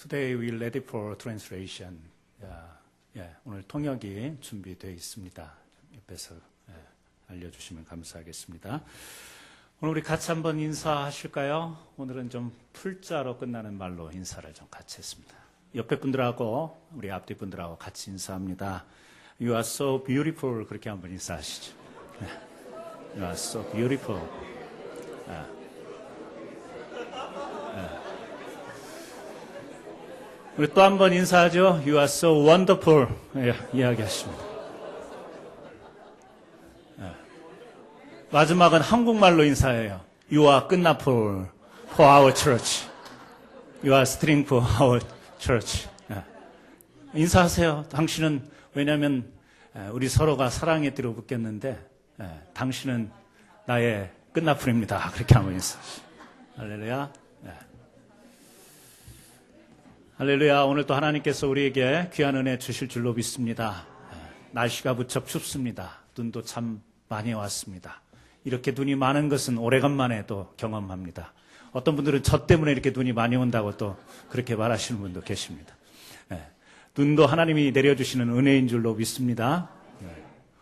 Today we ready for translation. 오늘 통역이 준비되어 있습니다. 옆에서 알려주시면 감사하겠습니다. 오늘 우리 같이 한번 인사하실까요? 오늘은 좀 풀자로 끝나는 말로 인사를 좀 같이 했습니다. 옆에 분들하고 우리 앞뒤 분들하고 같이 인사합니다. You are so beautiful. 그렇게 한번 인사하시죠. You are so beautiful. 우리 또 한 번 인사하죠. You are so wonderful. 이야기하십니다. 마지막은 한국말로 인사해요. You are 끝나풀 for our church. You are strength for our church. 인사하세요. 당신은, 왜냐하면 우리 서로가 사랑의 띠로 붙겠는데 당신은 나의 끝나풀입니다. 그렇게 한번 인사하시죠. 할렐루야. 할렐루야. 오늘 또 하나님께서 우리에게 귀한 은혜 주실 줄로 믿습니다. 날씨가 무척 춥습니다. 눈도 참 많이 왔습니다. 이렇게 눈이 많은 것은 오래간만에 또 경험합니다. 어떤 분들은 저 때문에 이렇게 눈이 많이 온다고 또 그렇게 말하시는 분도 계십니다. 눈도 하나님이 내려주시는 은혜인 줄로 믿습니다.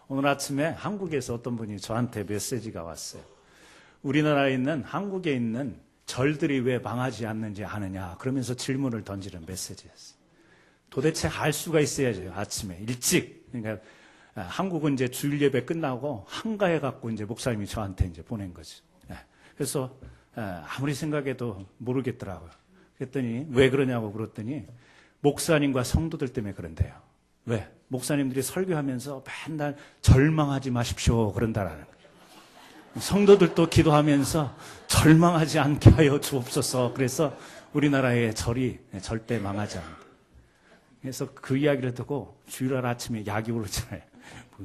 오늘 아침에 한국에서 어떤 분이 저한테 메시지가 왔어요. 우리나라에 있는, 한국에 있는 절들이 왜 망하지 않는지 아느냐, 그러면서 질문을 던지는 메시지였어요. 도대체 알 수가 있어야죠. 아침에 일찍. 그러니까 한국은 이제 주일 예배 끝나고 한가해 갖고 이제 목사님이 저한테 이제 보낸 거죠. 그래서 아무리 생각해도 모르겠더라고요. 그랬더니 왜 그러냐고 물었더니 목사님과 성도들 때문에 그런데요. 왜? 목사님들이 설교하면서 맨날 절망하지 마십시오 그런다라는 거예요. 성도들도 기도하면서 절망하지 않게 하여 주옵소서. 그래서 우리나라의 절이 절대 망하지 않는다. 그래서 그 이야기를 듣고 주일날 아침에 약이 오르잖아요.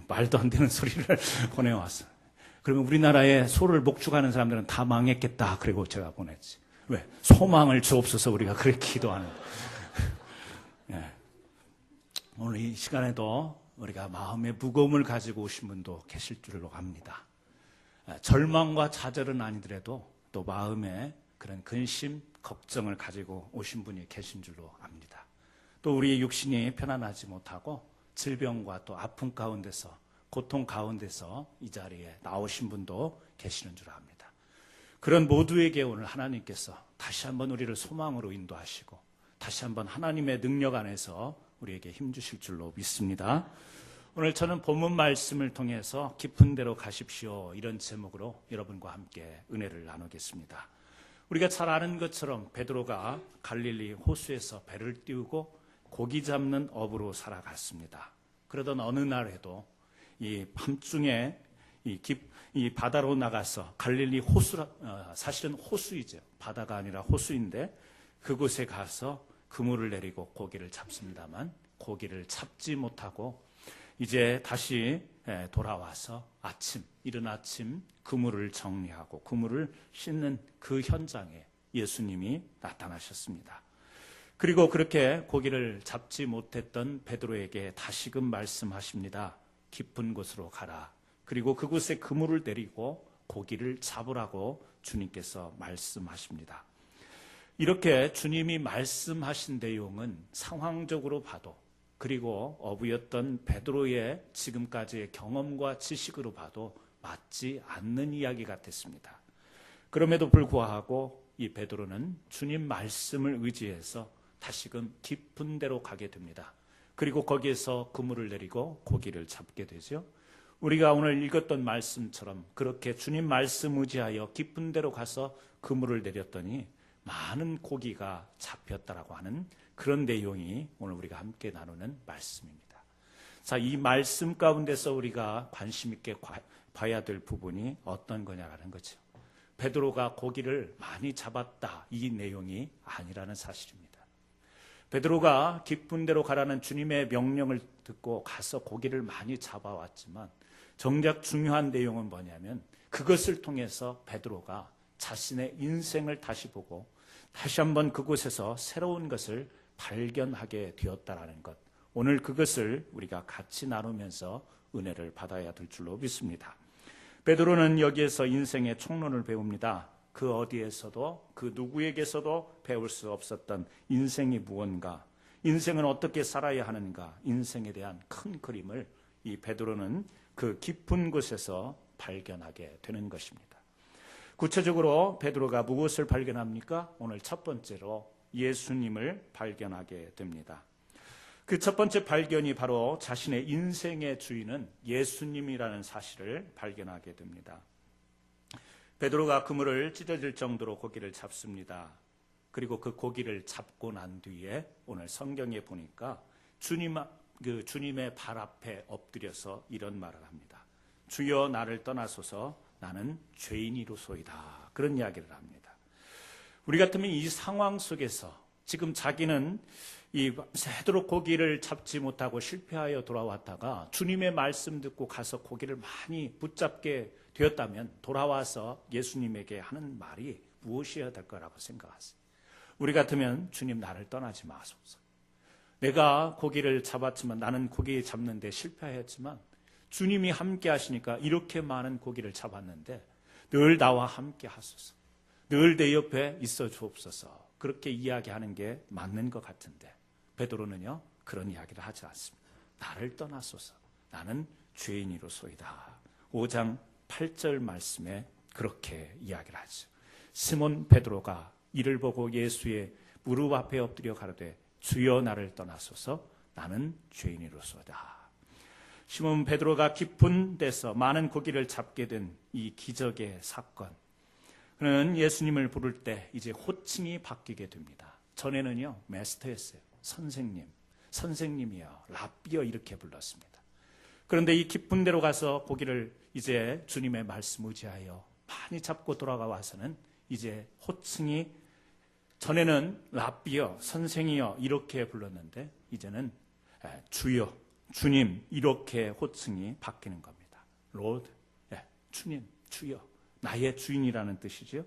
말도 안 되는 소리를 보내왔어요. 그러면 우리나라에 소를 목축하는 사람들은 다 망했겠다. 그리고 제가 보냈지. 왜? 소망을 주옵소서. 우리가 그렇게 기도하는. 오늘 이 시간에도 우리가 마음의 무거움을 가지고 오신 분도 계실 줄로 압니다. 절망과 좌절은 아니더라도 또 마음에 그런 근심, 걱정을 가지고 오신 분이 계신 줄로 압니다. 또 우리의 육신이 편안하지 못하고 질병과 또 아픔 가운데서, 고통 가운데서 이 자리에 나오신 분도 계시는 줄 압니다. 그런 모두에게 오늘 하나님께서 다시 한번 우리를 소망으로 인도하시고 다시 한번 하나님의 능력 안에서 우리에게 힘주실 줄로 믿습니다. 오늘 저는 본문 말씀을 통해서 깊은 데로 가십시오, 이런 제목으로 여러분과 함께 은혜를 나누겠습니다. 우리가 잘 아는 것처럼 베드로가 갈릴리 호수에서 배를 띄우고 고기 잡는 업으로 살아갔습니다. 그러던 어느 날에도 이 밤중에 이 바다로 나가서 갈릴리 호수, 사실은 호수이죠. 바다가 아니라 호수인데 그곳에 가서 그물을 내리고 고기를 잡습니다만 고기를 잡지 못하고 이제 다시 돌아와서 이른 아침 그물을 정리하고 그물을 씻는 그 현장에 예수님이 나타나셨습니다. 그리고 그렇게 고기를 잡지 못했던 베드로에게 다시금 말씀하십니다. 깊은 곳으로 가라. 그리고 그곳에 그물을 내리고 고기를 잡으라고 주님께서 말씀하십니다. 이렇게 주님이 말씀하신 내용은 상황적으로 봐도, 그리고 어부였던 베드로의 지금까지의 경험과 지식으로 봐도 맞지 않는 이야기 같았습니다. 그럼에도 불구하고 이 베드로는 주님 말씀을 의지해서 다시금 깊은 데로 가게 됩니다. 그리고 거기에서 그물을 내리고 고기를 잡게 되죠. 우리가 오늘 읽었던 말씀처럼 그렇게 주님 말씀 의지하여 깊은 데로 가서 그물을 내렸더니 많은 고기가 잡혔다라고 하는 그런 내용이 오늘 우리가 함께 나누는 말씀입니다. 자, 이 말씀 가운데서 우리가 관심 있게 봐야 될 부분이 어떤 거냐라는 거죠. 베드로가 고기를 많이 잡았다, 이 내용이 아니라는 사실입니다. 베드로가 깊은 데로 가라는 주님의 명령을 듣고 가서 고기를 많이 잡아왔지만 정작 중요한 내용은 뭐냐면 그것을 통해서 베드로가 자신의 인생을 다시 보고 다시 한번 그곳에서 새로운 것을 발견하게 되었다라는 것. 오늘 그것을 우리가 같이 나누면서 은혜를 받아야 될 줄로 믿습니다. 베드로는 여기에서 인생의 총론을 배웁니다. 그 어디에서도 그 누구에게서도 배울 수 없었던 인생이 무언가, 인생은 어떻게 살아야 하는가, 인생에 대한 큰 그림을 이 베드로는 그 깊은 곳에서 발견하게 되는 것입니다. 구체적으로 베드로가 무엇을 발견합니까? 오늘 첫 번째로 예수님을 발견하게 됩니다. 그 첫 번째 발견이 바로 자신의 인생의 주인은 예수님이라는 사실을 발견하게 됩니다. 베드로가 그물을 찢어질 정도로 고기를 잡습니다. 그리고 그 고기를 잡고 난 뒤에 오늘 성경에 보니까 주님의 발 앞에 엎드려서 이런 말을 합니다. 주여 나를 떠나소서 나는 죄인이로소이다. 그런 이야기를 합니다. 우리 같으면 이 상황 속에서 지금 자기는 이 새도록 고기를 잡지 못하고 실패하여 돌아왔다가 주님의 말씀 듣고 가서 고기를 많이 붙잡게 되었다면 돌아와서 예수님에게 하는 말이 무엇이어야 될 거라고 생각하세요? 우리 같으면 주님 나를 떠나지 마소서. 내가 고기를 잡았지만 나는 고기 잡는데 실패했지만 주님이 함께 하시니까 이렇게 많은 고기를 잡았는데 늘 나와 함께 하소서. 늘 내 옆에 있어 주옵소서. 그렇게 이야기하는 게 맞는 것 같은데 베드로는요 그런 이야기를 하지 않습니다. 나를 떠나소서. 나는 죄인이로소이다. 5장 8절 말씀에 그렇게 이야기를 하죠. 시몬 베드로가 이를 보고 예수의 무릎 앞에 엎드려 가로되 주여 나를 떠나소서 나는 죄인이로소이다. 시몬 베드로가 깊은 데서 많은 고기를 잡게 된 이 기적의 사건, 그는 예수님을 부를 때 이제 호칭이 바뀌게 됩니다. 전에는요 마스터였어요. 선생님이여, 랍비여 이렇게 불렀습니다. 그런데 이 깊은 데로 가서 고기를 이제 주님의 말씀 의지하여 많이 잡고 돌아가 와서는 이제 호칭이 전에는 랍비여, 선생이여 이렇게 불렀는데 이제는 주여, 주님 이렇게 호칭이 바뀌는 겁니다. 로드, 주님, 주여, 나의 주인이라는 뜻이죠.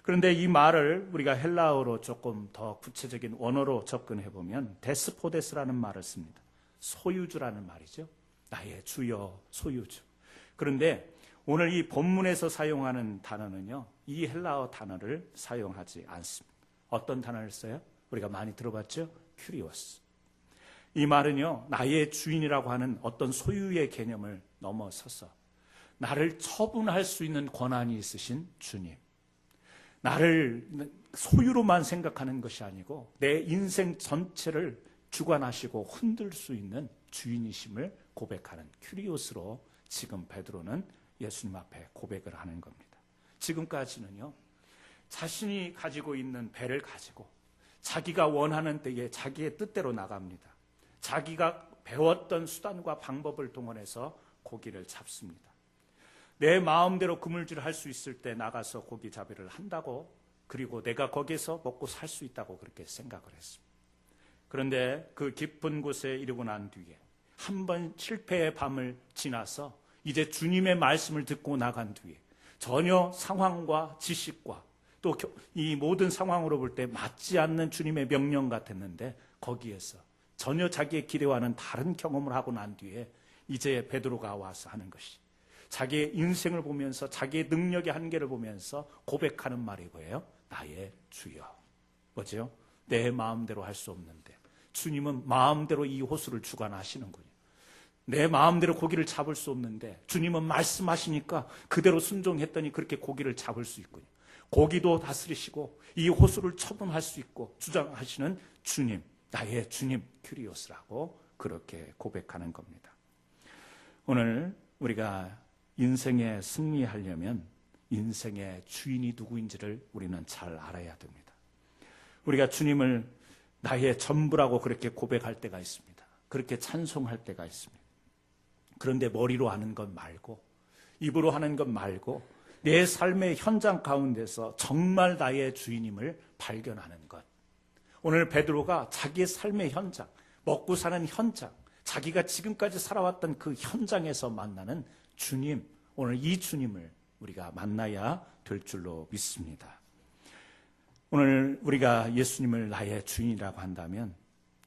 그런데 이 말을 우리가 헬라어로 조금 더 구체적인 원어로 접근해 보면 데스포데스라는 말을 씁니다. 소유주라는 말이죠. 나의 주여, 소유주. 그런데 오늘 이 본문에서 사용하는 단어는요, 이 헬라어 단어를 사용하지 않습니다. 어떤 단어를 써요? 우리가 많이 들어봤죠? 큐리오스. 이 말은요, 나의 주인이라고 하는 어떤 소유의 개념을 넘어서서 나를 처분할 수 있는 권한이 있으신 주님, 나를 소유로만 생각하는 것이 아니고 내 인생 전체를 주관하시고 흔들 수 있는 주인이심을 고백하는 큐리오스로 지금 베드로는 예수님 앞에 고백을 하는 겁니다. 지금까지는요, 자신이 가지고 있는 배를 가지고 자기가 원하는 때에 자기의 뜻대로 나갑니다. 자기가 배웠던 수단과 방법을 동원해서 고기를 잡습니다. 내 마음대로 그물질을 할 수 있을 때 나가서 고기 잡이를 한다고, 그리고 내가 거기서 먹고 살 수 있다고 그렇게 생각을 했습니다. 그런데 그 깊은 곳에 이르고 난 뒤에 한 번 실패의 밤을 지나서 이제 주님의 말씀을 듣고 나간 뒤에 전혀 상황과 지식과 또 이 모든 상황으로 볼 때 맞지 않는 주님의 명령 같았는데 거기에서 전혀 자기의 기대와는 다른 경험을 하고 난 뒤에 이제 베드로가 와서 하는 것이 자기의 인생을 보면서 자기의 능력의 한계를 보면서 고백하는 말이 뭐예요? 나의 주여. 뭐죠? 내 마음대로 할 수 없는데 주님은 마음대로 이 호수를 주관하시는군요. 내 마음대로 고기를 잡을 수 없는데 주님은 말씀하시니까 그대로 순종했더니 그렇게 고기를 잡을 수 있군요. 고기도 다스리시고 이 호수를 처분할 수 있고 주장하시는 주님, 나의 주님 큐리오스라고 그렇게 고백하는 겁니다. 오늘 우리가 인생에 승리하려면 인생의 주인이 누구인지를 우리는 잘 알아야 됩니다. 우리가 주님을 나의 전부라고 그렇게 고백할 때가 있습니다. 그렇게 찬송할 때가 있습니다. 그런데 머리로 하는 것 말고, 입으로 하는 것 말고 내 삶의 현장 가운데서 정말 나의 주인임을 발견하는 것. 오늘 베드로가 자기의 삶의 현장, 먹고 사는 현장, 자기가 지금까지 살아왔던 그 현장에서 만나는 주님, 오늘 이 주님을 우리가 만나야 될 줄로 믿습니다. 오늘 우리가 예수님을 나의 주인이라고 한다면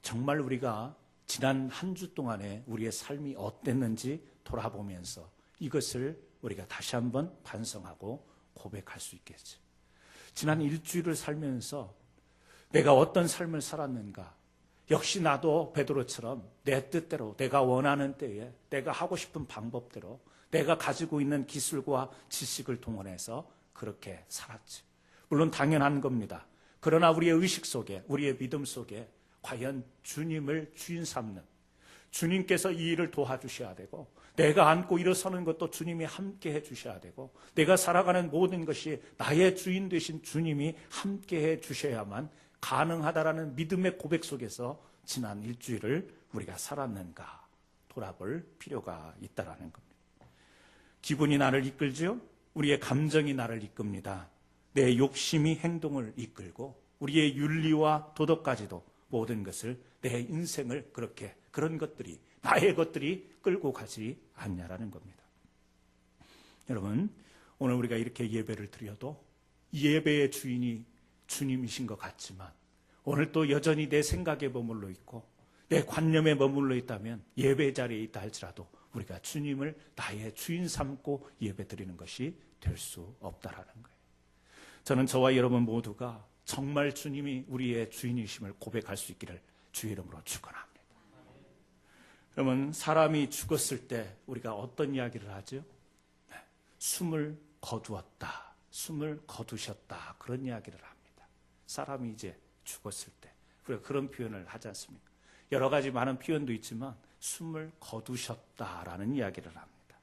정말 우리가 지난 한 주 동안에 우리의 삶이 어땠는지 돌아보면서 이것을 우리가 다시 한번 반성하고 고백할 수 있겠죠. 지난 일주일을 살면서 내가 어떤 삶을 살았는가? 역시 나도 베드로처럼 내 뜻대로, 내가 원하는 때에, 내가 하고 싶은 방법대로, 내가 가지고 있는 기술과 지식을 동원해서 그렇게 살았지. 물론 당연한 겁니다. 그러나 우리의 의식 속에, 우리의 믿음 속에 과연 주님을 주인 삼는, 주님께서 이 일을 도와주셔야 되고, 내가 안고 일어서는 것도 주님이 함께 해주셔야 되고, 내가 살아가는 모든 것이 나의 주인 되신 주님이 함께 해주셔야만 가능하다라는 믿음의 고백 속에서 지난 일주일을 우리가 살았는가 돌아볼 필요가 있다라는 겁니다. 기분이 나를 이끌죠? 우리의 감정이 나를 이끕니다. 내 욕심이 행동을 이끌고 우리의 윤리와 도덕까지도 모든 것을, 내 인생을 그렇게, 그런 것들이, 나의 것들이 끌고 가지 않냐라는 겁니다. 여러분, 오늘 우리가 이렇게 예배를 드려도 예배의 주인이 주님이신 것 같지만 오늘 또 여전히 내 생각에 머물러 있고 내 관념에 머물러 있다면, 예배 자리에 있다 할지라도 우리가 주님을 나의 주인 삼고 예배 드리는 것이 될 수 없다라는 거예요. 저는 저와 여러분 모두가 정말 주님이 우리의 주인이심을 고백할 수 있기를 주의 이름으로 축원합니다. 여러분, 사람이 죽었을 때 우리가 어떤 이야기를 하죠? 숨을 거두었다, 숨을 거두셨다, 그런 이야기를 합니다. 사람이 이제 죽었을 때 우리가 그런 표현을 하지 않습니까? 여러 가지 많은 표현도 있지만 숨을 거두셨다라는 이야기를 합니다.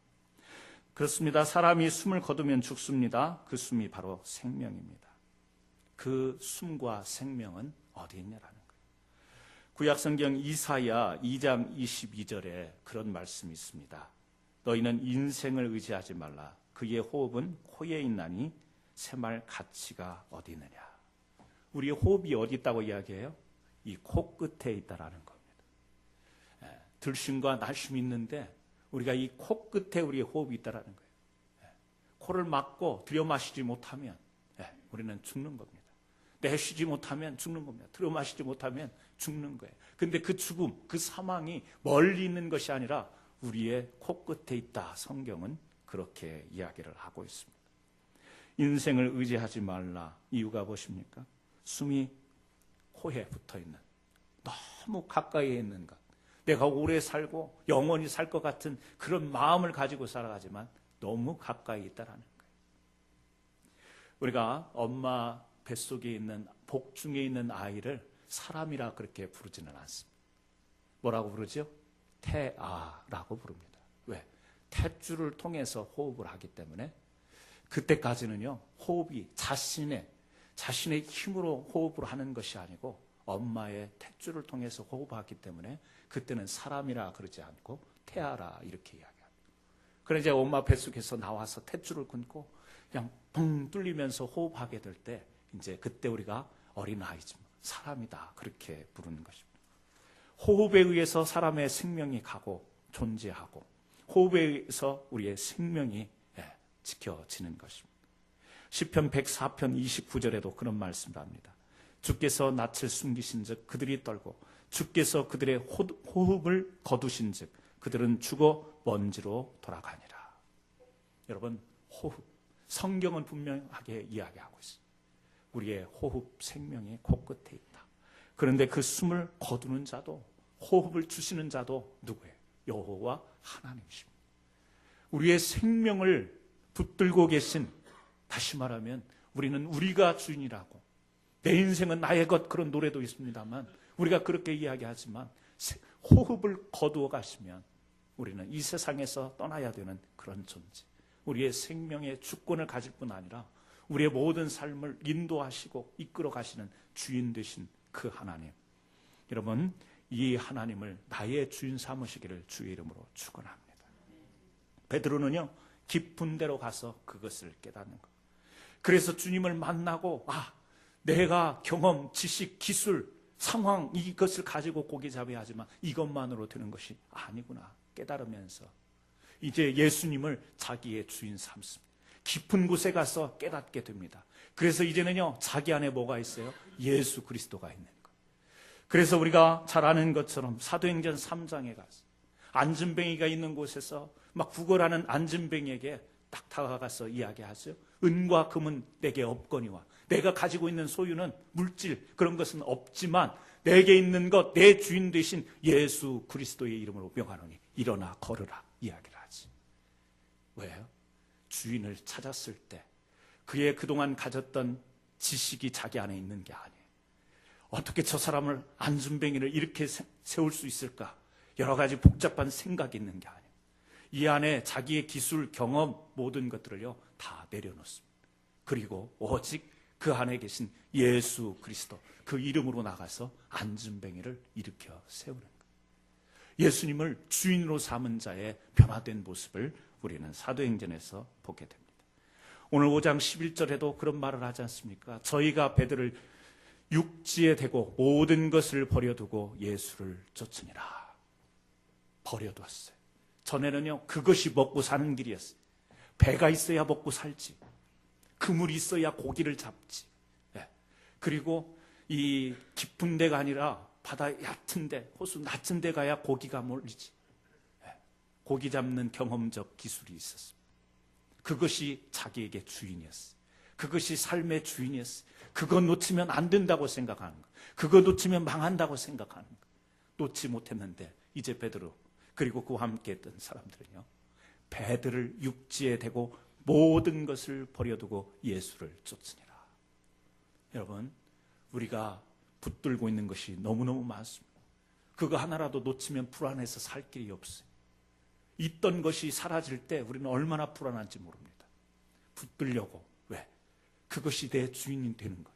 그렇습니다. 사람이 숨을 거두면 죽습니다. 그 숨이 바로 생명입니다. 그 숨과 생명은 어디 있냐라는 거예요. 구약성경 이사야 2장 22절에 그런 말씀이 있습니다. 너희는 인생을 의지하지 말라. 그의 호흡은 코에 있나니 새말 가치가 어디 있느냐. 우리의 호흡이 어디 있다고 이야기해요? 이 코끝에 있다라는 겁니다. 들숨과 날숨이 있는데 우리가 이 코끝에 우리의 호흡이 있다라는 거예요. 코를 막고 들여 마시지 못하면 우리는 죽는 겁니다. 내쉬지 못하면 죽는 겁니다. 들여 마시지 못하면 죽는 거예요. 근데 그 죽음, 그 사망이 멀리 있는 것이 아니라 우리의 코끝에 있다. 성경은 그렇게 이야기를 하고 있습니다. 인생을 의지하지 말라. 이유가 무엇입니까? 숨이 코에 붙어있는, 너무 가까이에 있는 것, 내가 오래 살고 영원히 살 것 같은 그런 마음을 가지고 살아가지만 너무 가까이 있다라는 거예요. 우리가 엄마 뱃속에 있는, 복중에 있는 아이를 사람이라 그렇게 부르지는 않습니다. 뭐라고 부르죠? 태아라고 부릅니다. 왜? 탯줄을 통해서 호흡을 하기 때문에 그때까지는요, 호흡이 자신의 힘으로 호흡을 하는 것이 아니고 엄마의 탯줄을 통해서 호흡하기 때문에 그때는 사람이라 그러지 않고 태아라 이렇게 이야기합니다. 그러나 이제 엄마 뱃속에서 나와서 탯줄을 끊고 그냥 붕 뚫리면서 호흡하게 될 때 이제 그때 우리가 어린아이지만 사람이다 그렇게 부르는 것입니다. 호흡에 의해서 사람의 생명이 가고 존재하고 호흡에 의해서 우리의 생명이 지켜지는 것입니다. 시편 104편 29절에도 그런 말씀을 합니다. 주께서 낯을 숨기신 즉 그들이 떨고 주께서 그들의 호흡을 거두신 즉 그들은 죽어 먼지로 돌아가니라. 여러분, 호흡, 성경은 분명하게 이야기하고 있습니다. 우리의 호흡, 생명이 코끝에 있다. 그런데 그 숨을 거두는 자도, 호흡을 주시는 자도 누구예요? 여호와 하나님이십니다. 우리의 생명을 붙들고 계신, 다시 말하면 우리는 우리가 주인이라고, 내 인생은 나의 것, 그런 노래도 있습니다만 우리가 그렇게 이야기하지만 호흡을 거두어 가시면 우리는 이 세상에서 떠나야 되는 그런 존재, 우리의 생명의 주권을 가질 뿐 아니라 우리의 모든 삶을 인도하시고 이끌어 가시는 주인 되신 그 하나님, 여러분, 이 하나님을 나의 주인 삼으시기를 주의 이름으로 축원합니다. 베드로는요, 깊은 데로 가서 그것을 깨닫는 것. 그래서 주님을 만나고 내가 경험, 지식, 기술, 상황 이것을 가지고 고기 잡아야 하지만 이것만으로 되는 것이 아니구나 깨달으면서 이제 예수님을 자기의 주인 삼습니다. 깊은 곳에 가서 깨닫게 됩니다. 그래서 이제는요, 자기 안에 뭐가 있어요? 예수 그리스도가 있는 것. 그래서 우리가 잘 아는 것처럼 사도행전 3장에 가서 앉은뱅이가 있는 곳에서 막 구걸하는 앉은뱅이에게 딱 다가가서 이야기하죠. 은과 금은 내게 없거니와 내가 가지고 있는 소유는 물질 그런 것은 없지만 내게 있는 것 내 주인 되신 예수 그리스도의 이름으로 명하노니 일어나 걸으라 이야기를 하지. 왜요? 주인을 찾았을 때 그의 그동안 가졌던 지식이 자기 안에 있는 게 아니에요. 어떻게 저 사람을 안순뱅이를 이렇게 세울 수 있을까? 여러 가지 복잡한 생각이 있는 게 아니에요. 이 안에 자기의 기술, 경험 모든 것들을요 다 내려놓습니다. 그리고 오직 그 안에 계신 예수 그리스도 그 이름으로 나가서 안순뱅이를 일으켜 세우는 거예요. 예수님을 주인으로 삼은 자의 변화된 모습을 우리는 사도행전에서 보게 됩니다. 오늘 5장 11절에도 그런 말을 하지 않습니까? 저희가 배들을 육지에 대고 모든 것을 버려두고 예수를 쫓으니라. 버려두었어요. 전에는요 그것이 먹고 사는 길이었어요. 배가 있어야 먹고 살지, 그물이 있어야 고기를 잡지. 그리고 이 깊은 데가 아니라 바다 얕은 데, 호수 낮은 데 가야 고기가 몰리지. 고기 잡는 경험적 기술이 있었습니다. 그것이 자기에게 주인이었어요. 그것이 삶의 주인이었어요. 그거 놓치면 안 된다고 생각하는 거, 그거 놓치면 망한다고 생각하는 거. 놓지 못했는데 이제 베드로 그리고 그와 함께 했던 사람들은요 배들을 육지에 대고 모든 것을 버려두고 예수를 쫓으니라. 여러분, 우리가 붙들고 있는 것이 너무너무 많습니다. 그거 하나라도 놓치면 불안해서 살 길이 없어요. 있던 것이 사라질 때 우리는 얼마나 불안한지 모릅니다. 붙들려고. 왜? 그것이 내 주인이 되는 것.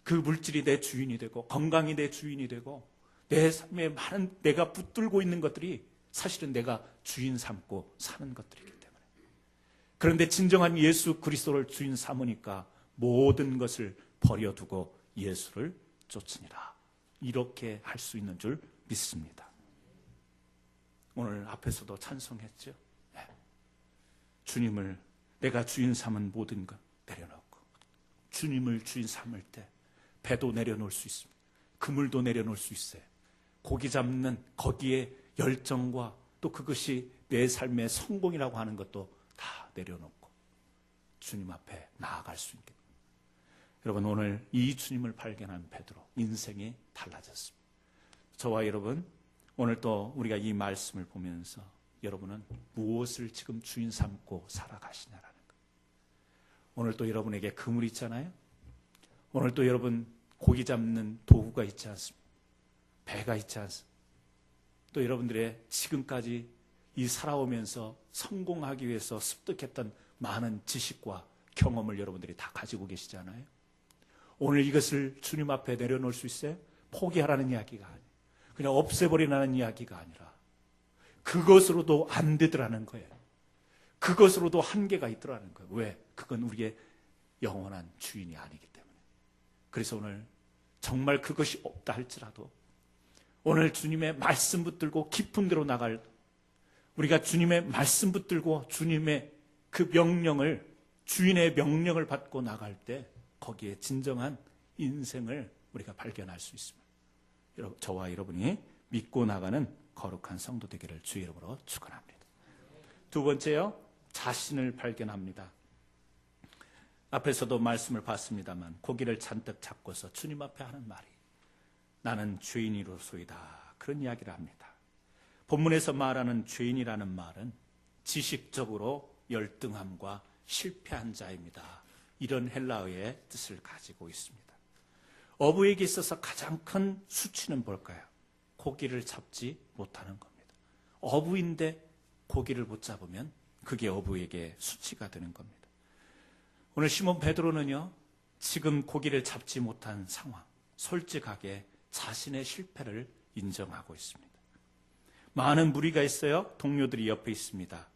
그 물질이 내 주인이 되고 건강이 내 주인이 되고 내 삶에 많은 내가 붙들고 있는 것들이 사실은 내가 주인 삼고 사는 것들이기 때문에. 그런데 진정한 예수 그리스도를 주인 삼으니까 모든 것을 버려두고 예수를 쫓으니라. 이렇게 할 수 있는 줄 믿습니다. 오늘 앞에서도 찬송했죠. 네. 주님을 내가 주인 삼은 모든 것 내려놓고 주님을 주인 삼을 때 배도 내려놓을 수 있습니다. 그물도 내려놓을 수 있어요. 고기 잡는 거기에 열정과 또 그것이 내 삶의 성공이라고 하는 것도 다 내려놓고 주님 앞에 나아갈 수 있게. 여러분, 오늘 이 주님을 발견한 베드로 인생이 달라졌습니다. 저와 여러분, 오늘 또 우리가 이 말씀을 보면서 여러분은 무엇을 지금 주인 삼고 살아가시냐라는 것. 오늘 또 여러분에게 그물이 있잖아요. 오늘 또 여러분 고기 잡는 도구가 있지 않습니까? 배가 있지 않습니까? 또 여러분들의 지금까지 이 살아오면서 성공하기 위해서 습득했던 많은 지식과 경험을 여러분들이 다 가지고 계시잖아요. 오늘 이것을 주님 앞에 내려놓을 수 있어요? 포기하라는 이야기가 아니에요. 그냥 없애버리라는 이야기가 아니라 그것으로도 안 되더라는 거예요. 그것으로도 한계가 있더라는 거예요. 왜? 그건 우리의 영원한 주인이 아니기 때문에. 그래서 오늘 정말 그것이 없다 할지라도 오늘 주님의 말씀 붙들고 깊은 데로 나갈, 우리가 주님의 말씀 붙들고 주님의 그 명령을, 주인의 명령을 받고 나갈 때 거기에 진정한 인생을 우리가 발견할 수 있습니다. 저와 여러분이 믿고 나가는 거룩한 성도 되기를 주의 이름으로 축원합니다. 두 번째요, 자신을 발견합니다. 앞에서도 말씀을 봤습니다만 고기를 잔뜩 잡고서 주님 앞에 하는 말이 나는 죄인이로소이다, 그런 이야기를 합니다. 본문에서 말하는 죄인이라는 말은 지식적으로 열등함과 실패한 자입니다. 이런 헬라어의 뜻을 가지고 있습니다. 어부에게 있어서 가장 큰 수치는 뭘까요? 고기를 잡지 못하는 겁니다. 어부인데 고기를 못 잡으면 그게 어부에게 수치가 되는 겁니다. 오늘 시몬 베드로는요, 지금 고기를 잡지 못한 상황, 솔직하게 자신의 실패를 인정하고 있습니다. 많은 무리가 있어요. 동료들이 옆에 있습니다.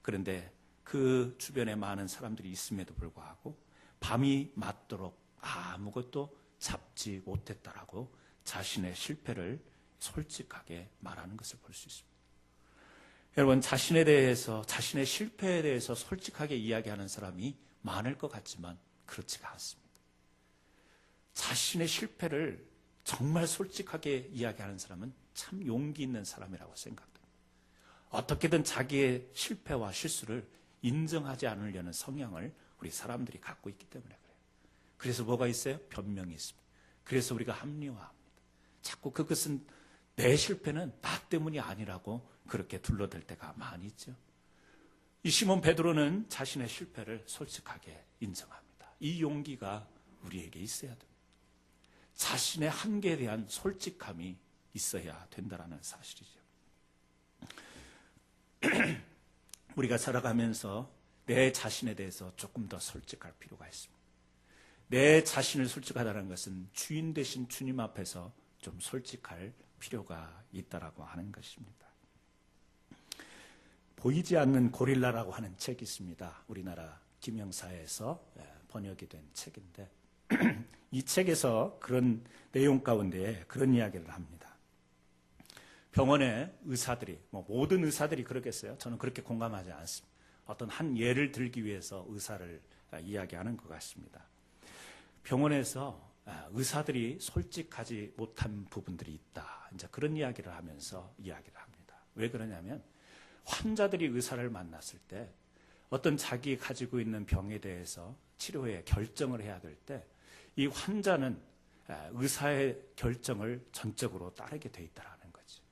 그런데 그 주변에 많은 사람들이 있음에도 불구하고 밤이 맞도록 아무것도 잡지 못했다라고 자신의 실패를 솔직하게 말하는 것을 볼 수 있습니다. 여러분, 자신에 대해서, 자신의 실패에 대해서 솔직하게 이야기하는 사람이 많을 것 같지만 그렇지가 않습니다. 자신의 실패를 정말 솔직하게 이야기하는 사람은 참 용기 있는 사람이라고 생각됩니다. 어떻게든 자기의 실패와 실수를 인정하지 않으려는 성향을 우리 사람들이 갖고 있기 때문에 그래요. 그래서 뭐가 있어요? 변명이 있습니다. 그래서 우리가 합리화합니다. 자꾸 그것은 내 실패는 나 때문이 아니라고 그렇게 둘러댈 때가 많이 있죠. 이 시몬 베드로는 자신의 실패를 솔직하게 인정합니다. 이 용기가 우리에게 있어야 됩니다. 자신의 한계에 대한 솔직함이 있어야 된다는 사실이죠. 우리가 살아가면서 내 자신에 대해서 조금 더 솔직할 필요가 있습니다. 내 자신을 솔직하다는 것은 주인 되신 주님 앞에서 좀 솔직할 필요가 있다라고 하는 것입니다. 보이지 않는 고릴라라고 하는 책이 있습니다. 우리나라 김영사에서 번역이 된 책인데 이 책에서 그런 내용 가운데 그런 이야기를 합니다. 병원에 의사들이, 모든 의사들이 그러겠어요? 저는 그렇게 공감하지 않습니다. 어떤 한 예를 들기 위해서 의사를 이야기하는 것 같습니다. 병원에서 의사들이 솔직하지 못한 부분들이 있다. 이제 그런 이야기를 하면서 이야기를 합니다. 왜 그러냐면 환자들이 의사를 만났을 때 어떤 자기 가지고 있는 병에 대해서 치료에 결정을 해야 될 때 이 환자는 의사의 결정을 전적으로 따르게 돼 있다라는 거죠.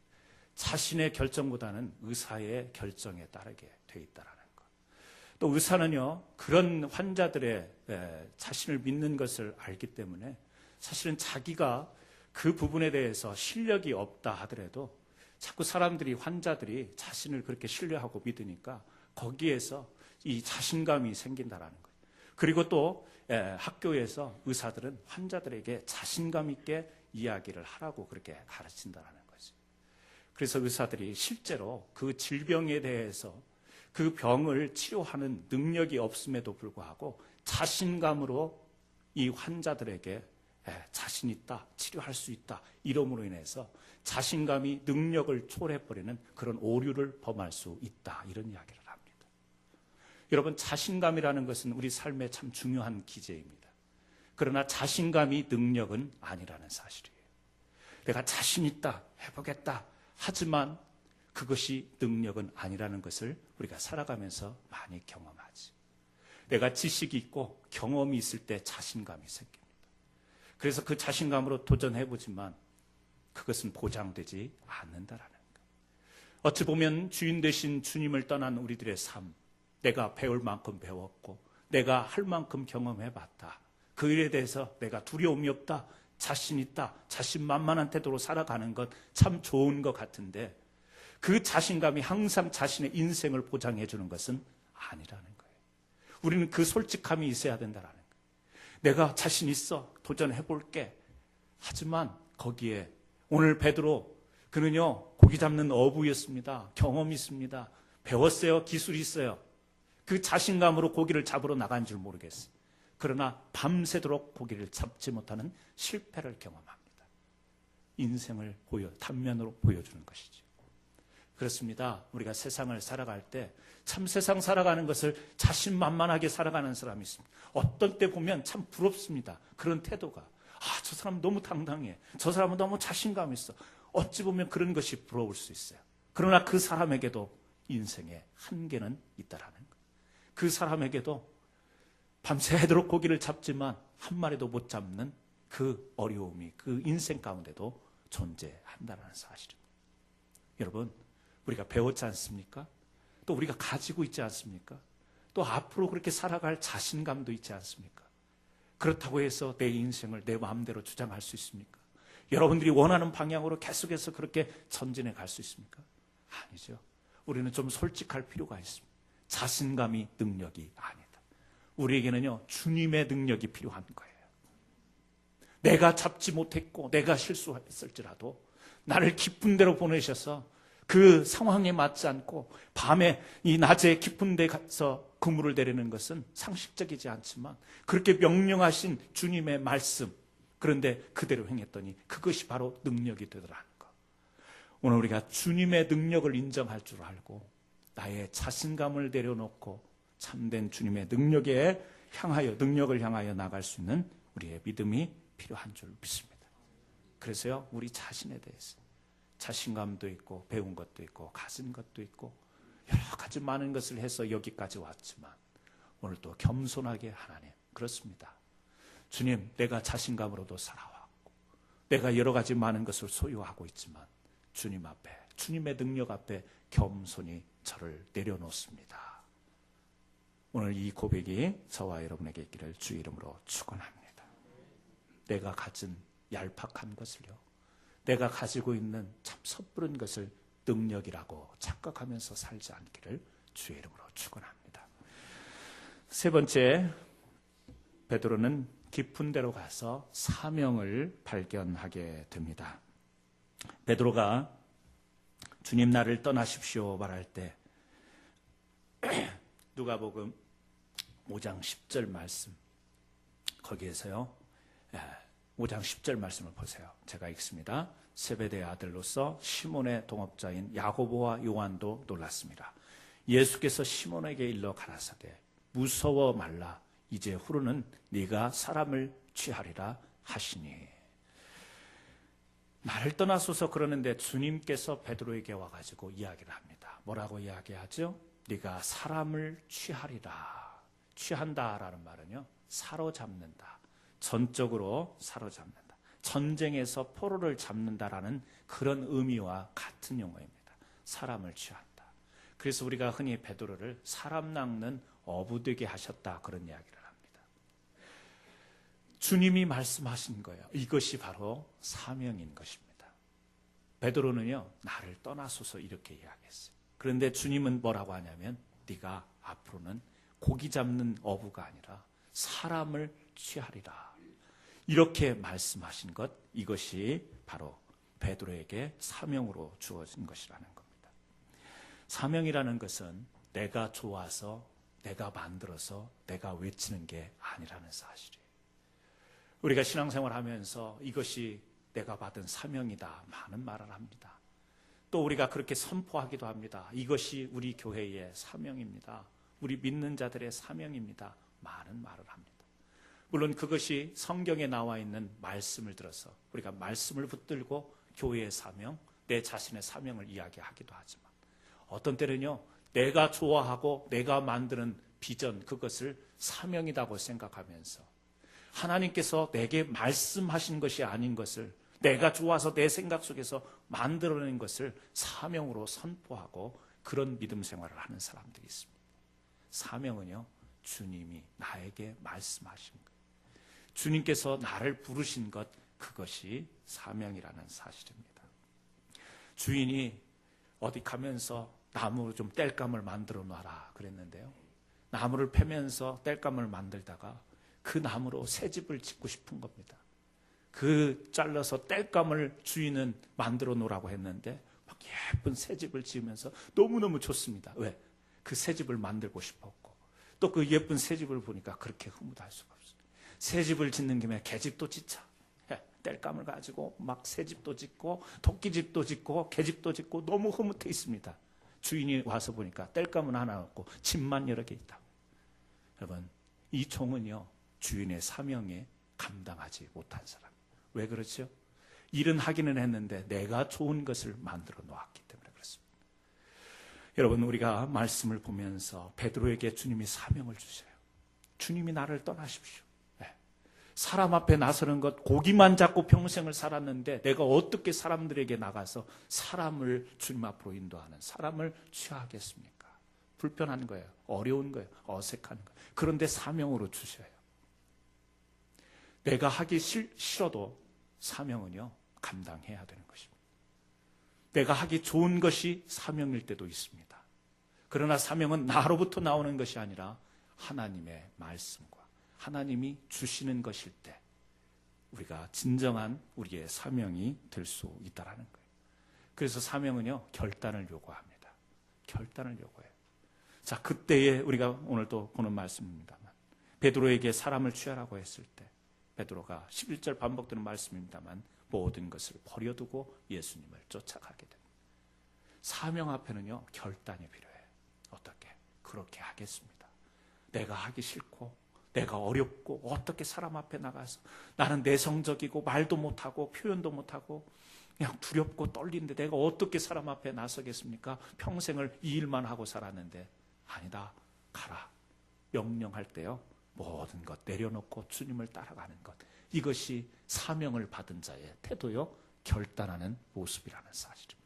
자신의 결정보다는 의사의 결정에 따르게 돼 있다라는 것. 또 의사는요, 그런 환자들의 자신을 믿는 것을 알기 때문에 사실은 자기가 그 부분에 대해서 실력이 없다 하더라도 자꾸 사람들이, 환자들이 자신을 그렇게 신뢰하고 믿으니까 거기에서 이 자신감이 생긴다라는 거예요. 그리고 또 학교에서 의사들은 환자들에게 자신감 있게 이야기를 하라고 그렇게 가르친다라는 거죠. 그래서 의사들이 실제로 그 질병에 대해서 그 병을 치료하는 능력이 없음에도 불구하고 자신감으로 이 환자들에게 자신 있다, 치료할 수 있다, 이름으로 인해서 자신감이 능력을 초월해버리는 그런 오류를 범할 수 있다, 이런 이야기를 합니다. 여러분, 자신감이라는 것은 우리 삶에 참 중요한 기제입니다. 그러나 자신감이 능력은 아니라는 사실이에요. 내가 자신 있다, 해보겠다 하지만 그것이 능력은 아니라는 것을 우리가 살아가면서 많이 경험하지. 내가 지식이 있고 경험이 있을 때 자신감이 생깁니다. 그래서 그 자신감으로 도전해보지만 그것은 보장되지 않는다라는 것. 어찌 보면 주인 되신 주님을 떠난 우리들의 삶, 내가 배울 만큼 배웠고 내가 할 만큼 경험해봤다. 그 일에 대해서 내가 두려움이 없다, 자신 있다, 자신만만한 태도로 살아가는 것 참 좋은 것 같은데 그 자신감이 항상 자신의 인생을 보장해 주는 것은 아니라는 거예요. 우리는 그 솔직함이 있어야 된다는 거예요. 내가 자신 있어, 도전해볼게. 하지만 거기에 오늘 베드로, 그는요 고기 잡는 어부였습니다. 경험이 있습니다. 배웠어요. 기술이 있어요. 그 자신감으로 고기를 잡으러 나간 줄 모르겠어요. 그러나 밤새도록 고기를 잡지 못하는 실패를 경험합니다. 인생을 단면으로 보여주는 것이죠. 그렇습니다. 우리가 세상을 살아갈 때 참 세상 살아가는 것을 자신만만하게 살아가는 사람이 있습니다. 어떤 때 보면 참 부럽습니다. 그런 태도가. 저 사람 너무 당당해. 저 사람은 너무 자신감 있어. 어찌 보면 그런 것이 부러울 수 있어요. 그러나 그 사람에게도 인생의 한계는 있다라는 거예요. 그 사람에게도 밤새도록 고기를 잡지만 한 마리도 못 잡는 그 어려움이 그 인생 가운데도 존재한다는 사실입니다. 여러분, 우리가 배웠지 않습니까? 또 우리가 가지고 있지 않습니까? 또 앞으로 그렇게 살아갈 자신감도 있지 않습니까? 그렇다고 해서 내 인생을 내 마음대로 주장할 수 있습니까? 여러분들이 원하는 방향으로 계속해서 그렇게 전진해 갈 수 있습니까? 아니죠. 우리는 좀 솔직할 필요가 있습니다. 자신감이 능력이 아니다. 우리에게는요, 주님의 능력이 필요한 거예요. 내가 잡지 못했고 내가 실수했을지라도 나를 깊은 데로 보내셔서 그 상황에 맞지 않고 밤에 이 낮에 깊은 데 가서 그물을 내리는 것은 상식적이지 않지만 그렇게 명령하신 주님의 말씀, 그런데 그대로 행했더니 그것이 바로 능력이 되더라는 것. 오늘 우리가 주님의 능력을 인정할 줄 알고 나의 자신감을 내려놓고 참된 주님의 능력을 향하여 나갈 수 있는 우리의 믿음이 필요한 줄 믿습니다. 그래서요, 우리 자신에 대해서 자신감도 있고 배운 것도 있고 가진 것도 있고 여러 가지 많은 것을 해서 여기까지 왔지만 오늘 또 겸손하게 하나님, 그렇습니다. 주님, 내가 자신감으로도 살아왔고 내가 여러 가지 많은 것을 소유하고 있지만 주님 앞에, 주님의 능력 앞에 겸손히 저를 내려놓습니다. 오늘 이 고백이 저와 여러분에게 있기를 주 이름으로 축원합니다. 내가 가진 얄팍한 것을요, 내가 가지고 있는 참 섣부른 것을 능력이라고 착각하면서 살지 않기를 주의 이름으로 축원합니다. 세 번째, 베드로는 깊은 데로 가서 사명을 발견하게 됩니다. 베드로가 주님 나를 떠나십시오 말할 때 누가복음 5장 10절 말씀, 거기에서요 5장 10절 말씀을 보세요. 제가 읽습니다. 세베대의 아들로서 시몬의 동업자인 야고보와 요한도 놀랐습니다. 예수께서 시몬에게 일러 가라사대 무서워 말라, 이제 후로는 네가 사람을 취하리라 하시니. 나를 떠나소서 그러는데 주님께서 베드로에게 와가지고 이야기를 합니다. 뭐라고 이야기하죠? 네가 사람을 취하리라. 취한다라는 말은요, 사로잡는다, 전적으로 사로잡는다, 전쟁에서 포로를 잡는다라는 그런 의미와 같은 용어입니다. 사람을 취한다. 그래서 우리가 흔히 베드로를 사람 낚는 어부되게 하셨다, 그런 이야기를 합니다. 주님이 말씀하신 거예요. 이것이 바로 사명인 것입니다. 베드로는요, 나를 떠나소서 이렇게 이야기했어요. 그런데 주님은 뭐라고 하냐면 네가 앞으로는 고기 잡는 어부가 아니라 사람을 취하리라, 이렇게 말씀하신 것, 이것이 바로 베드로에게 사명으로 주어진 것이라는 겁니다. 사명이라는 것은 내가 좋아서, 내가 만들어서, 내가 외치는 게 아니라는 사실이에요. 우리가 신앙생활 하면서 이것이 내가 받은 사명이다, 많은 말을 합니다. 또 우리가 그렇게 선포하기도 합니다. 이것이 우리 교회의 사명입니다. 우리 믿는 자들의 사명입니다. 많은 말을 합니다. 물론 그것이 성경에 나와 있는 말씀을 들어서 우리가 말씀을 붙들고 교회의 사명, 내 자신의 사명을 이야기하기도 하지만 어떤 때는요, 내가 좋아하고 내가 만드는 비전, 그것을 사명이라고 생각하면서 하나님께서 내게 말씀하신 것이 아닌 것을 내가 좋아서 내 생각 속에서 만들어낸 것을 사명으로 선포하고 그런 믿음 생활을 하는 사람들이 있습니다. 사명은요, 주님이 나에게 말씀하신 것, 주님께서 나를 부르신 것, 그것이 사명이라는 사실입니다. 주인이 어디 가면서 나무로 좀 땔감을 만들어 놔라 그랬는데요, 나무를 패면서 땔감을 만들다가 그 나무로 새 집을 짓고 싶은 겁니다. 그 잘라서 땔감을 주인은 만들어 놓으라고 했는데 막 예쁜 새 집을 지으면서 너무너무 좋습니다. 왜? 그 새 집을 만들고 싶었고 또 그 예쁜 새 집을 보니까 그렇게 흐뭇할 수가 없어요. 새 집을 짓는 김에 개집도 짓자. 땔감을 가지고 막 새 집도 짓고 토끼집도 짓고 개집도 짓고 너무 흐뭇해 있습니다. 주인이 와서 보니까 땔감은 하나 없고 집만 여러 개 있다. 여러분, 이 종은요, 주인의 사명에 감당하지 못한 사람. 왜 그렇죠? 일은 하기는 했는데 내가 좋은 것을 만들어 놓았기 때문에 그렇습니다. 여러분, 우리가 말씀을 보면서 베드로에게 주님이 사명을 주셔요. 주님이 나를 떠나십시오. 사람 앞에 나서는 것, 고기만 잡고 평생을 살았는데 내가 어떻게 사람들에게 나가서 사람을 주님 앞으로 인도하는, 사람을 취하겠습니까? 불편한 거예요. 어려운 거예요. 어색한 거예요. 그런데 사명으로 주셔요. 내가 하기 싫어도 사명은요, 감당해야 되는 것입니다. 내가 하기 좋은 것이 사명일 때도 있습니다. 그러나 사명은 나로부터 나오는 것이 아니라 하나님의 말씀과 하나님이 주시는 것일 때 우리가 진정한 우리의 사명이 될 수 있다는 거예요. 그래서 사명은요, 결단을 요구합니다. 결단을 요구해요. 자, 그때에 우리가 오늘 또 보는 말씀입니다만 베드로에게 사람을 취하라고 했을 때 베드로가 11절 반복되는 말씀입니다만 모든 것을 버려두고 예수님을 쫓아가게 됩니다. 사명 앞에는요, 결단이 필요해요. 어떻게? 그렇게 하겠습니다. 내가 하기 싫고 내가 어렵고 어떻게 사람 앞에 나가서 나는 내성적이고 말도 못하고 표현도 못하고 그냥 두렵고 떨리는데 내가 어떻게 사람 앞에 나서겠습니까? 평생을 이 일만 하고 살았는데 아니다. 가라. 명령할 때요, 모든 것 내려놓고 주님을 따라가는 것, 이것이 사명을 받은 자의 태도요, 결단하는 모습이라는 사실입니다.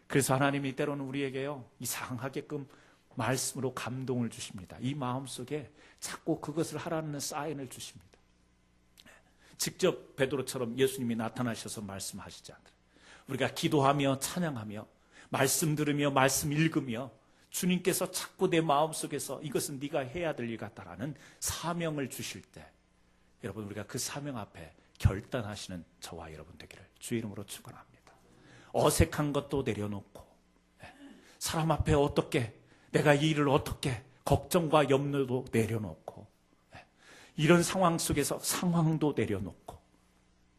그래서 하나님이 때로는 우리에게요, 이상하게끔 말씀으로 감동을 주십니다. 이 마음속에 자꾸 그것을 하라는 사인을 주십니다. 직접 베드로처럼 예수님이 나타나셔서 말씀하시지 않더라도 우리가 기도하며 찬양하며 말씀 들으며 말씀 읽으며 주님께서 자꾸 내 마음속에서 이것은 네가 해야 될 일 같다라는 사명을 주실 때, 여러분, 우리가 그 사명 앞에 결단하시는 저와 여러분 되기를 주의 이름으로 축원합니다. 어색한 것도 내려놓고, 사람 앞에 어떻게, 내가 이 일을 어떻게, 걱정과 염려도 내려놓고, 이런 상황 속에서 상황도 내려놓고,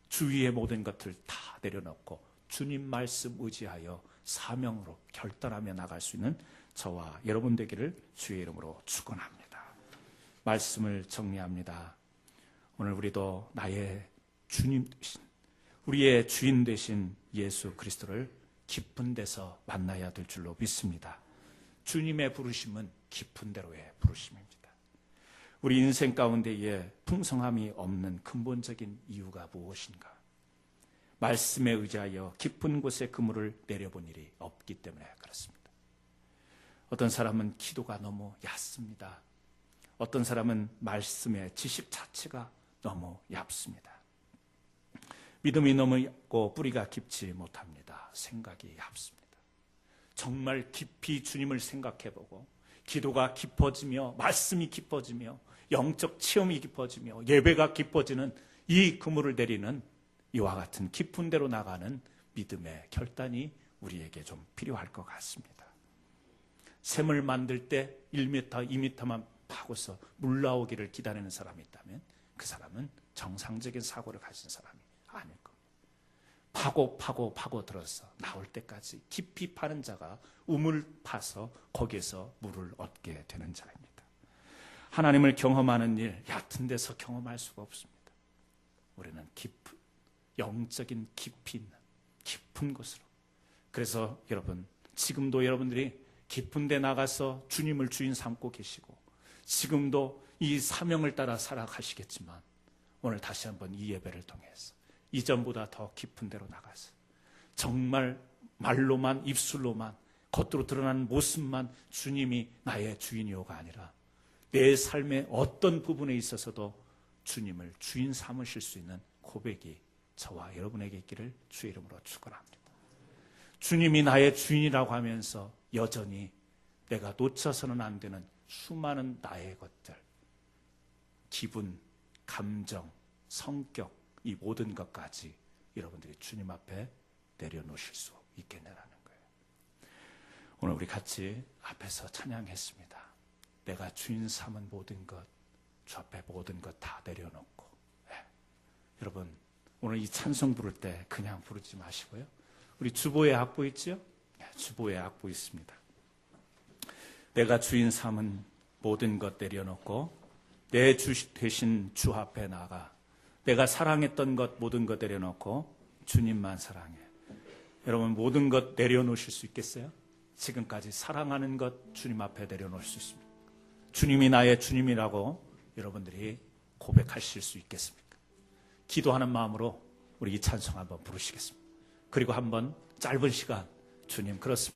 주위의 모든 것들 다 내려놓고 주님 말씀 의지하여 사명으로 결단하며 나갈 수 있는 저와 여러분 되기를 주의 이름으로 축원합니다. 말씀을 정리합니다. 오늘 우리도 나의 주님 되신, 우리의 주인 되신 예수 그리스도를 깊은 데서 만나야 될 줄로 믿습니다. 주님의 부르심은 깊은 데로의 부르심입니다. 우리 인생 가운데에 풍성함이 없는 근본적인 이유가 무엇인가? 말씀에 의지하여 깊은 곳에 그물을 내려본 일이 없기 때문에 그렇습니다. 어떤 사람은 기도가 너무 얕습니다. 어떤 사람은 말씀의 지식 자체가 너무 얕습니다. 믿음이 너무 얕고 뿌리가 깊지 못합니다. 생각이 얕습니다. 정말 깊이 주님을 생각해보고 기도가 깊어지며 말씀이 깊어지며 영적 체험이 깊어지며 예배가 깊어지는 이 그물을 내리는 이와 같은 깊은 데로 나가는 믿음의 결단이 우리에게 좀 필요할 것 같습니다. 샘을 만들 때 1m, 2m만 파고서 물 나오기를 기다리는 사람이 있다면 그 사람은 정상적인 사고를 가진 사람이 아닐 겁니다. 파고 들어서 나올 때까지 깊이 파는 자가 우물 파서 거기에서 물을 얻게 되는 자입니다. 하나님을 경험하는 일, 얕은 데서 경험할 수가 없습니다. 우리는 깊은, 영적인 깊이 있는 깊은 곳으로. 그래서 여러분, 지금도 여러분들이 깊은 데 나가서 주님을 주인 삼고 계시고 지금도 이 사명을 따라 살아가시겠지만 오늘 다시 한번 이 예배를 통해서 이전보다 더 깊은 데로 나가서 정말 말로만, 입술로만, 겉으로 드러나는 모습만 주님이 나의 주인이오가 아니라 내 삶의 어떤 부분에 있어서도 주님을 주인 삼으실 수 있는 고백이 저와 여러분에게 있기를 주의 이름으로 축원합니다. 주님이 나의 주인이라고 하면서 여전히 내가 놓쳐서는 안 되는 수많은 나의 것들, 기분, 감정, 성격, 이 모든 것까지 여러분들이 주님 앞에 내려놓으실 수 있겠냐라는 거예요. 오늘 우리 같이 앞에서 찬양했습니다. 내가 주인 삼은 모든 것, 주 앞에 모든 것 다 내려놓고. 여러분, 오늘 이 찬송 부를 때 그냥 부르지 마시고요. 우리 주보에 악보 있지요? 주보에 악보 있습니다. 내가 주인 삼은 모든 것 내려놓고 내 주 되신 주 앞에 나가 내가 사랑했던 것 모든 것 내려놓고 주님만 사랑해. 여러분, 모든 것 내려놓으실 수 있겠어요? 지금까지 사랑하는 것 주님 앞에 내려놓을 수 있습니다. 주님이 나의 주님이라고 여러분들이 고백하실 수 있겠습니까? 기도하는 마음으로 우리 이 찬송 한번 부르시겠습니다. 그리고 한번 짧은 시간 주님 그렇습니다.